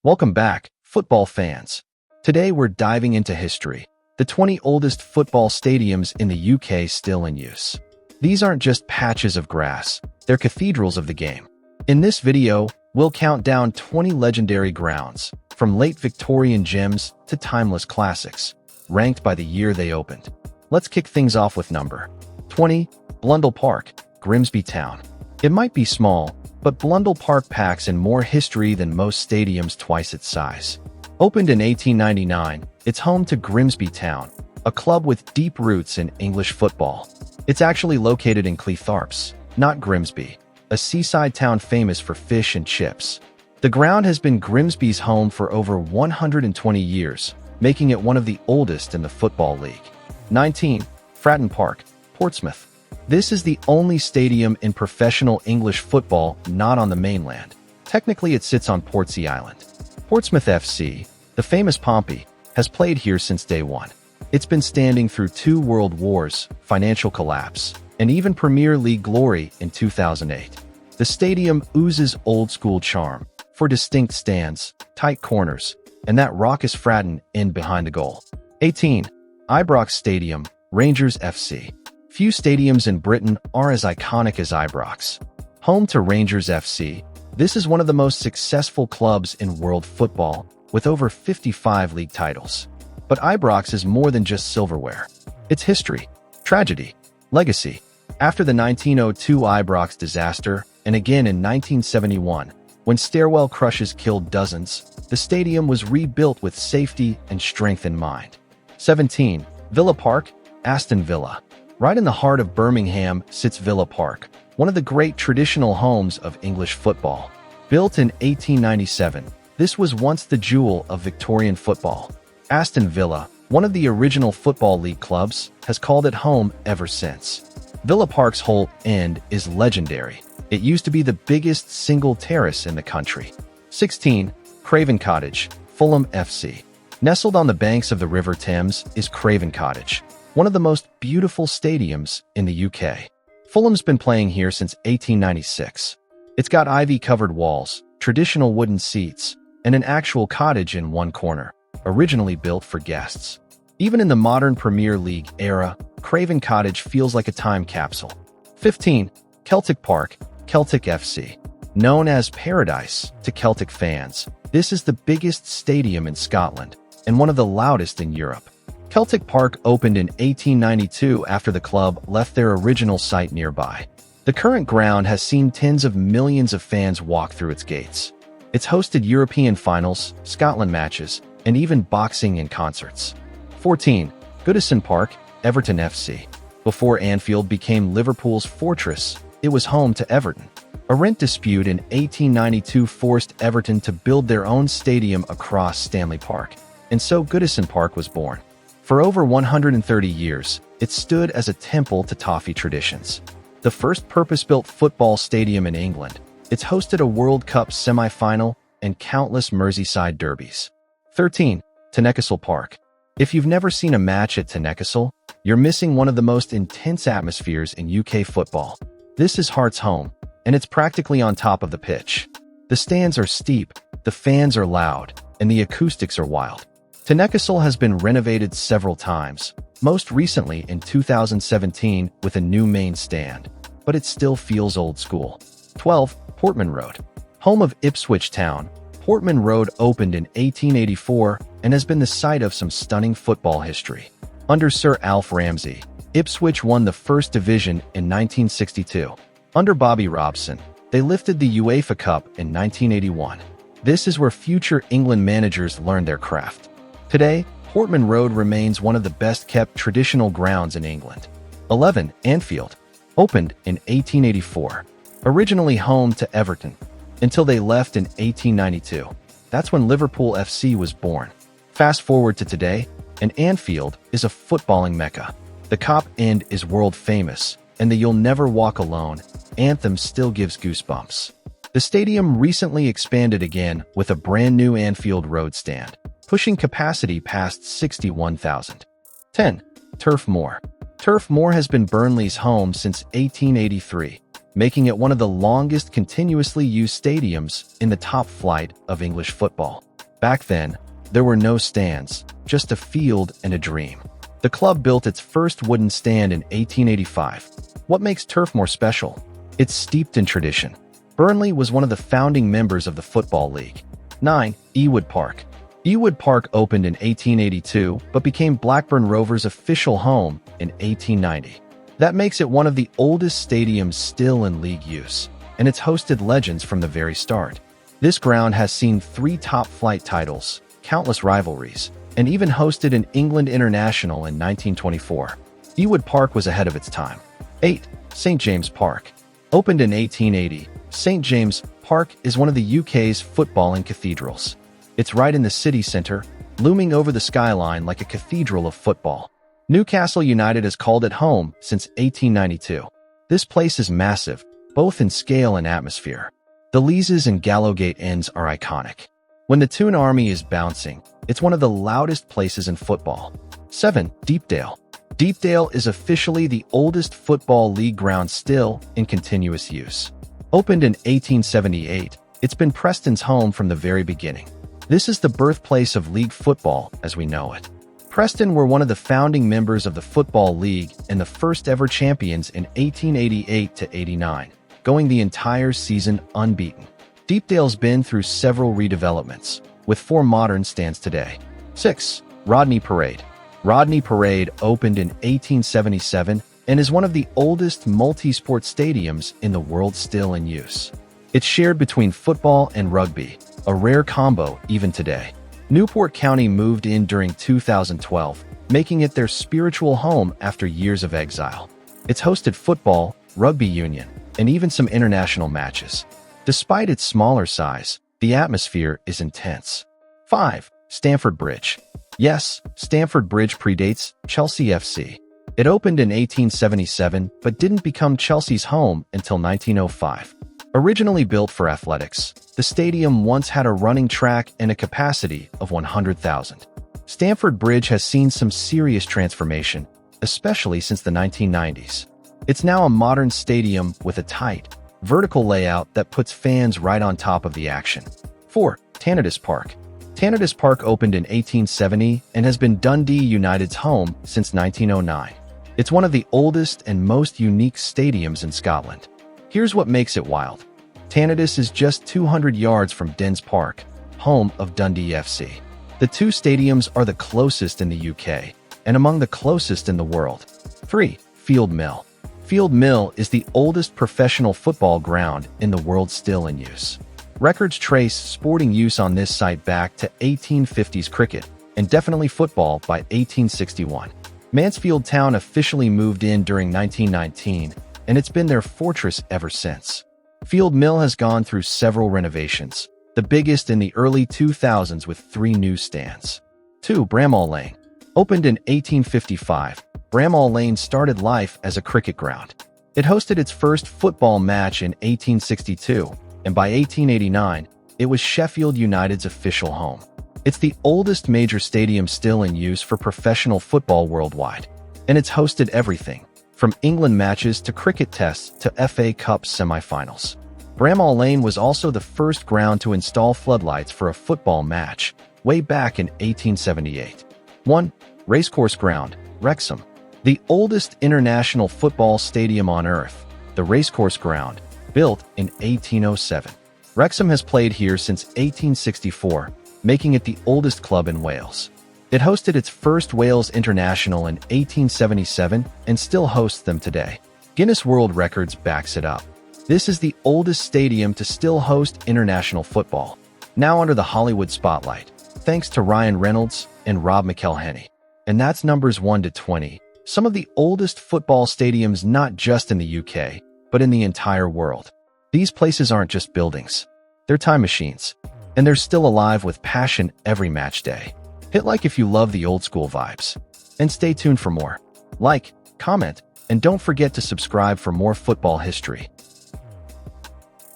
Welcome back, football fans. Today we're diving into history, the 20 oldest football stadiums in the UK still in use. These aren't just patches of grass, they're cathedrals of the game. In this video, we'll count down 20 legendary grounds, from late Victorian gems to timeless classics, ranked by the year they opened. Let's kick things off with number 20, Blundell Park, Grimsby Town. It might be small, but Blundell Park packs in more history than most stadiums twice its size. Opened in 1899, it's home to Grimsby Town, a club with deep roots in English football. It's actually located in Cleethorpes, not Grimsby, a seaside town famous for fish and chips. The ground has been Grimsby's home for over 120 years, making it one of the oldest in the Football League. 19. Fratton Park, Portsmouth. This is the only stadium in professional English football not on the mainland. Technically, it sits on Portsea Island. Portsmouth FC, the famous Pompey, has played here since day one. It's been standing through 2 world wars, financial collapse, and even Premier League glory in 2008. The stadium oozes old-school charm, for distinct stands, tight corners, and that raucous Fratton in behind the goal. 18. Ibrox Stadium, Rangers FC. Few stadiums in Britain are as iconic as Ibrox. Home to Rangers FC, this is one of the most successful clubs in world football, with over 55 league titles. But Ibrox is more than just silverware. It's history, tragedy, legacy. After the 1902 Ibrox disaster, and again in 1971, when stairwell crushes killed dozens, the stadium was rebuilt with safety and strength in mind. 17. Villa Park, Aston Villa. Right in the heart of Birmingham sits Villa Park, one of the great traditional homes of English football. Built in 1897, this was once the jewel of Victorian football. Aston Villa, one of the original Football League clubs, has called it home ever since. Villa Park's whole end is legendary. It used to be the biggest single terrace in the country. 16. Craven Cottage, Fulham FC. Nestled on the banks of the River Thames is Craven Cottage, one of the most beautiful stadiums in the UK. Fulham's been playing here since 1896. It's got ivy-covered walls, traditional wooden seats, and an actual cottage in one corner, originally built for guests. Even in the modern Premier League era, Craven Cottage feels like a time capsule. 15. Celtic Park, Celtic FC. Known as Paradise to Celtic fans, this is the biggest stadium in Scotland and one of the loudest in Europe. Celtic Park opened in 1892 after the club left their original site nearby. The current ground has seen tens of millions of fans walk through its gates. It's hosted European finals, Scotland matches, and even boxing and concerts. 14. Goodison Park, Everton FC. Before Anfield became Liverpool's fortress, it was home to Everton. A rent dispute in 1892 forced Everton to build their own stadium across Stanley Park, and so Goodison Park was born. For over 130 years, it stood as a temple to toffee traditions. The first purpose-built football stadium in England, it's hosted a World Cup semi-final and countless Merseyside derbies. 13. Tynecastle Park. If you've never seen a match at Tynecastle, you're missing one of the most intense atmospheres in UK football. This is Hearts' home, and it's practically on top of the pitch. The stands are steep, the fans are loud, and the acoustics are wild. Tynecastle has been renovated several times, most recently in 2017 with a new main stand, but it still feels old school. 12. Portman Road. Home of Ipswich Town, Portman Road opened in 1884 and has been the site of some stunning football history. Under Sir Alf Ramsey, Ipswich won the First Division in 1962. Under Bobby Robson, they lifted the UEFA Cup in 1981. This is where future England managers learned their craft. Today, Portman Road remains one of the best-kept traditional grounds in England. 11. Anfield. Opened in 1884. Originally home to Everton, until they left in 1892. That's when Liverpool FC was born. Fast forward to today, and Anfield is a footballing mecca. The Kop End is world famous, and the You'll Never Walk Alone anthem still gives goosebumps. The stadium recently expanded again with a brand new Anfield Road stand, pushing capacity past 61,000. 10. Turf Moor. Turf Moor has been Burnley's home since 1883, making it one of the longest continuously used stadiums in the top flight of English football. Back then, there were no stands, just a field and a dream. The club built its first wooden stand in 1885. What makes turf more special? It's steeped in tradition. Burnley was one of the founding members of the Football League. 9. Ewood Park. Ewood Park opened in 1882 but became Blackburn Rovers' official home in 1890. That makes it one of the oldest stadiums still in league use, and it's hosted legends from the very start. This ground has seen 3 top-flight titles, countless rivalries, and even hosted an England international in 1924. Ewood Park was ahead of its time. 8. St. James Park. Opened in 1880, St. James Park is one of the UK's footballing cathedrals. It's right in the city centre, looming over the skyline like a cathedral of football. Newcastle United has called it home since 1892. This place is massive, both in scale and atmosphere. The Leazes and Gallowgate ends are iconic. When the Toon Army is bouncing, it's one of the loudest places in football. 7. Deepdale. Deepdale is officially the oldest football league ground still in continuous use. Opened in 1878, it's been Preston's home from the very beginning. This is the birthplace of league football as we know it. Preston were one of the founding members of the Football League and the first ever champions in 1888 to 89, going the entire season unbeaten. Deepdale's been through several redevelopments, with 4 modern stands today. 6. Rodney Parade. Rodney Parade opened in 1877 and is one of the oldest multi-sport stadiums in the world still in use. It's shared between football and rugby, a rare combo even today. Newport County moved in during 2012, making it their spiritual home after years of exile. It's hosted football, rugby union, and even some international matches. Despite its smaller size, the atmosphere is intense. 5. Stamford Bridge. Yes, Stamford Bridge predates Chelsea FC. It opened in 1877 but didn't become Chelsea's home until 1905. Originally built for athletics, the stadium once had a running track and a capacity of 100,000. Stamford Bridge has seen some serious transformation, especially since the 1990s. It's now a modern stadium with a tight, vertical layout that puts fans right on top of the action. 4. Tannadice Park. Tannadice Park opened in 1870 and has been Dundee United's home since 1909. It's one of the oldest and most unique stadiums in Scotland. Here's what makes it wild. Tannadice is just 200 yards from Dens Park, home of Dundee FC. The 2 stadiums are the closest in the UK and among the closest in the world. 3. Field Mill. Field Mill is the oldest professional football ground in the world still in use. Records trace sporting use on this site back to 1850s cricket and definitely football by 1861. Mansfield Town officially moved in during 1919, and it's been their fortress ever since. Field Mill has gone through several renovations, the biggest in the early 2000s with 3 new stands. 2. Bramall Lane. Opened in 1855, Bramall Lane started life as a cricket ground. It hosted its first football match in 1862, and by 1889, it was Sheffield United's official home. It's the oldest major stadium still in use for professional football worldwide, and it's hosted everything from England matches to cricket tests to FA Cup semi-finals. Bramall Lane was also the first ground to install floodlights for a football match, way back in 1878. 1. Racecourse Ground, Wrexham. The oldest international football stadium on Earth, the Racecourse Ground, built in 1807. Wrexham has played here since 1864, making it the oldest club in Wales. It hosted its first Wales International in 1877 and still hosts them today. Guinness World Records backs it up. This is the oldest stadium to still host international football, now under the Hollywood spotlight, thanks to Ryan Reynolds and Rob McElhenney. And that's numbers 1 to 20, some of the oldest football stadiums not just in the UK, but in the entire world. These places aren't just buildings. They're time machines, and they're still alive with passion every match day. Hit like if you love the old school vibes. And stay tuned for more. Like, comment, and don't forget to subscribe for more football history.